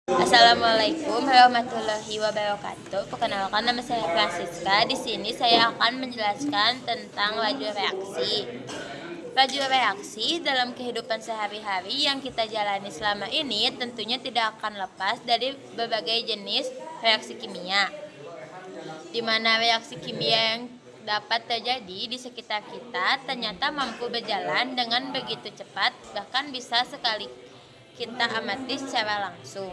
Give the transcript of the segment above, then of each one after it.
Assalamualaikum warahmatullahi wabarakatuh. Perkenalkan, nama saya Francisca. Di sini saya akan menjelaskan tentang laju reaksi. Laju reaksi dalam kehidupan sehari-hari yang kita jalani selama ini tentunya tidak akan lepas dari berbagai jenis reaksi kimia, di mana reaksi kimia yang dapat terjadi di sekitar kita ternyata mampu berjalan dengan begitu cepat, bahkan bisa sekali kita amati secara langsung.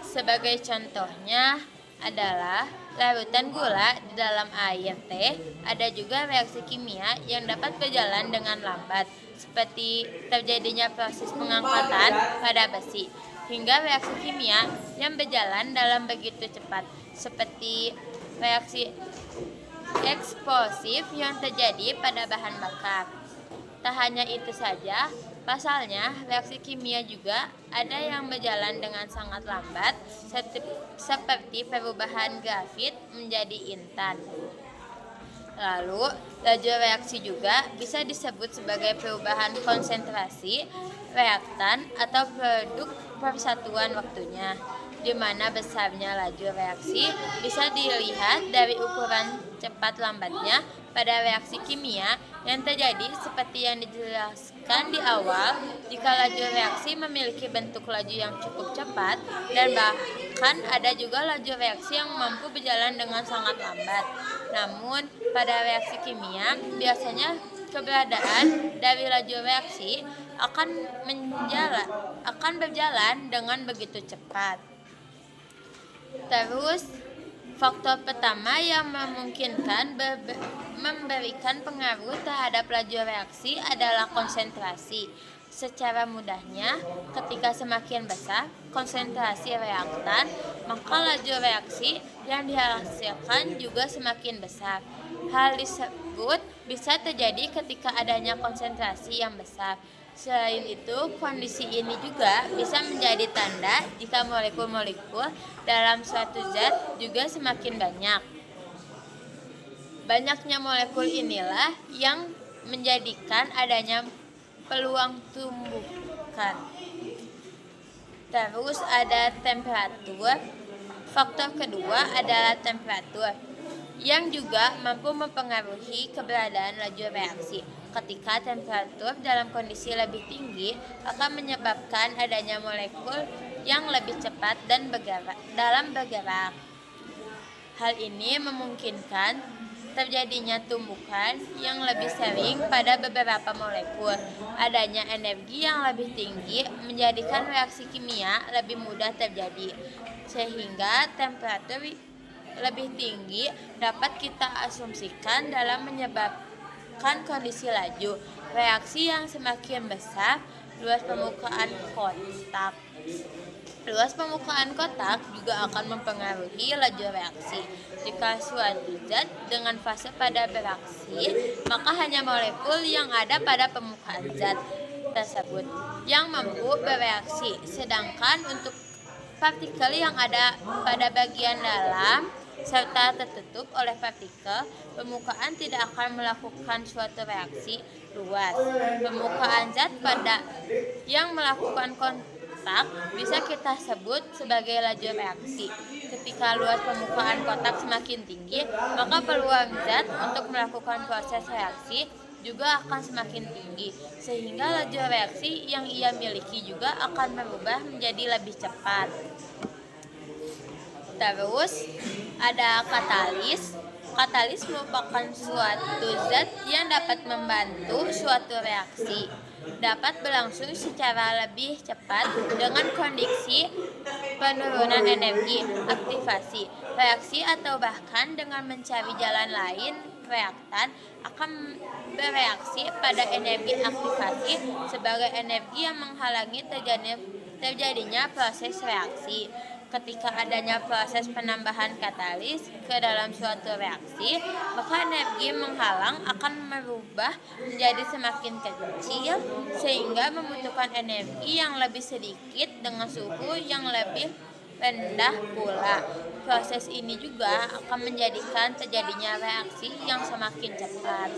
Sebagai contohnya adalah larutan gula di dalam air teh. Ada juga reaksi kimia yang dapat berjalan dengan lambat, seperti terjadinya proses pengangkatan pada besi, hingga reaksi kimia yang berjalan dalam begitu cepat, seperti reaksi eksplosif yang terjadi pada bahan bakar. Tak hanya itu saja, pasalnya reaksi kimia juga ada yang berjalan dengan sangat lambat, seperti perubahan grafit menjadi intan. Lalu, laju reaksi juga bisa disebut sebagai perubahan konsentrasi reaktan atau produk persatuan waktunya, di mana besarnya laju reaksi bisa dilihat dari ukuran cepat lambatnya pada reaksi kimia yang terjadi. Seperti yang dijelaskan di awal, jika laju reaksi memiliki bentuk laju yang cukup cepat, dan bahkan ada juga laju reaksi yang mampu berjalan dengan sangat lambat. Namun, pada reaksi kimia, biasanya keberadaan dari laju reaksi akan berjalan dengan begitu cepat. Terus, faktor pertama yang memungkinkan memberikan pengaruh terhadap laju reaksi adalah konsentrasi. Secara mudahnya, ketika semakin besar konsentrasi reaktan, maka laju reaksi yang dihasilkan juga semakin besar. Hal tersebut bisa terjadi ketika adanya konsentrasi yang besar. Selain itu, kondisi ini juga bisa menjadi tanda jika molekul-molekul dalam suatu zat juga semakin banyak. Banyaknya molekul inilah yang menjadikan adanya peluang tumbukan. Terus ada temperatur. Faktor kedua adalah temperatur, yang juga mampu mempengaruhi keberadaan laju reaksi. Ketika temperatur dalam kondisi lebih tinggi akan menyebabkan adanya molekul yang lebih cepat dan bergerak. Hal ini memungkinkan terjadinya tumbukan yang lebih sering pada beberapa molekul. Adanya energi yang lebih tinggi menjadikan reaksi kimia lebih mudah terjadi, sehingga temperatur lebih tinggi dapat kita asumsikan dalam menyebabkan kondisi laju reaksi yang semakin besar. Luas permukaan kotak juga akan mempengaruhi laju reaksi. Jika suatu zat dengan fase pada bereaksi, maka hanya molekul yang ada pada permukaan zat tersebut yang mampu bereaksi, sedangkan untuk partikel yang ada pada bagian dalam serta tertutup oleh partikel permukaan tidak akan melakukan suatu reaksi. Luas permukaan zat pada yang melakukan kontak bisa kita sebut sebagai laju reaksi. Ketika luas permukaan kotak semakin tinggi, maka peluang zat untuk melakukan proses reaksi juga akan semakin tinggi, sehingga laju reaksi yang ia miliki juga akan berubah menjadi lebih cepat. Terus ada katalis. Katalis merupakan suatu zat yang dapat membantu suatu reaksi dapat berlangsung secara lebih cepat dengan kondisi penurunan energi, aktivasi reaksi, atau bahkan dengan mencari jalan lain. Reaktan akan bereaksi pada energi aktivasi sebagai energi yang menghalangi terjadinya proses reaksi. Ketika adanya proses penambahan katalis ke dalam suatu reaksi, maka energi menghalang akan berubah menjadi semakin kecil, sehingga membutuhkan energi yang lebih sedikit dengan suhu yang lebih rendah pula. Proses ini juga akan menjadikan terjadinya reaksi yang semakin cepat.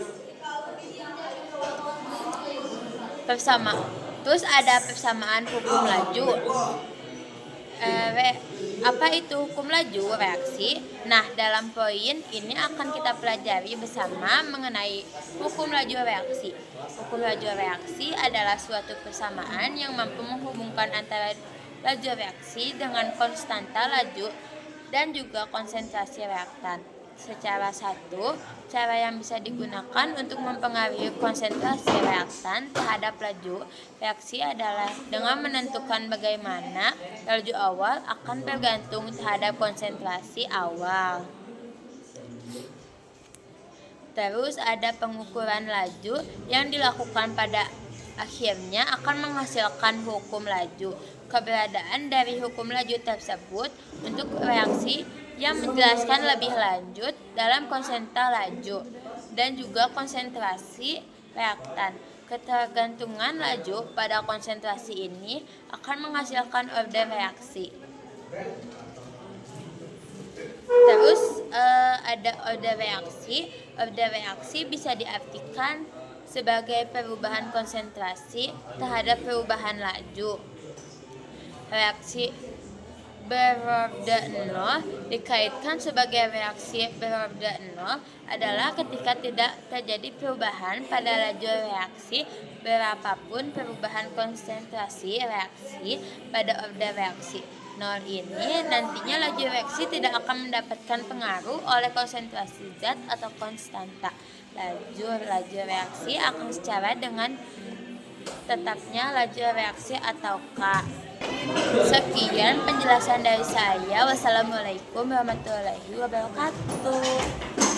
Terus ada persamaan hukum laju. Apa itu hukum laju reaksi? Nah, dalam poin ini akan kita pelajari bersama mengenai hukum laju reaksi. Hukum laju reaksi adalah suatu persamaan yang mampu menghubungkan antara laju reaksi dengan konstanta laju dan juga konsentrasi reaktan. Secara satu, cara yang bisa digunakan untuk mempengaruhi konsentrasi reaktan terhadap laju reaksi adalah dengan menentukan bagaimana laju awal akan bergantung terhadap konsentrasi awal. Terus ada pengukuran laju yang dilakukan pada akhirnya akan menghasilkan hukum laju. Keberadaan dari hukum laju tersebut untuk reaksi yang menjelaskan lebih lanjut dalam konsentrasi laju dan juga konsentrasi reaktan. Ketergantungan laju pada konsentrasi ini akan menghasilkan order reaksi. Terus ada order reaksi. Order reaksi bisa diartikan sebagai perubahan konsentrasi terhadap perubahan laju. Reaksi berorder 0 dikaitkan sebagai reaksi berorder 0 adalah ketika tidak terjadi perubahan pada laju reaksi berapapun perubahan konsentrasi reaksi pada order reaksi 0 ini nantinya laju reaksi tidak akan mendapatkan pengaruh oleh konsentrasi zat atau konstanta. Laju reaksi akan secara dengan tetapnya laju reaksi atau K. Sekian penjelasan dari saya. Wassalamualaikum warahmatullahi wabarakatuh.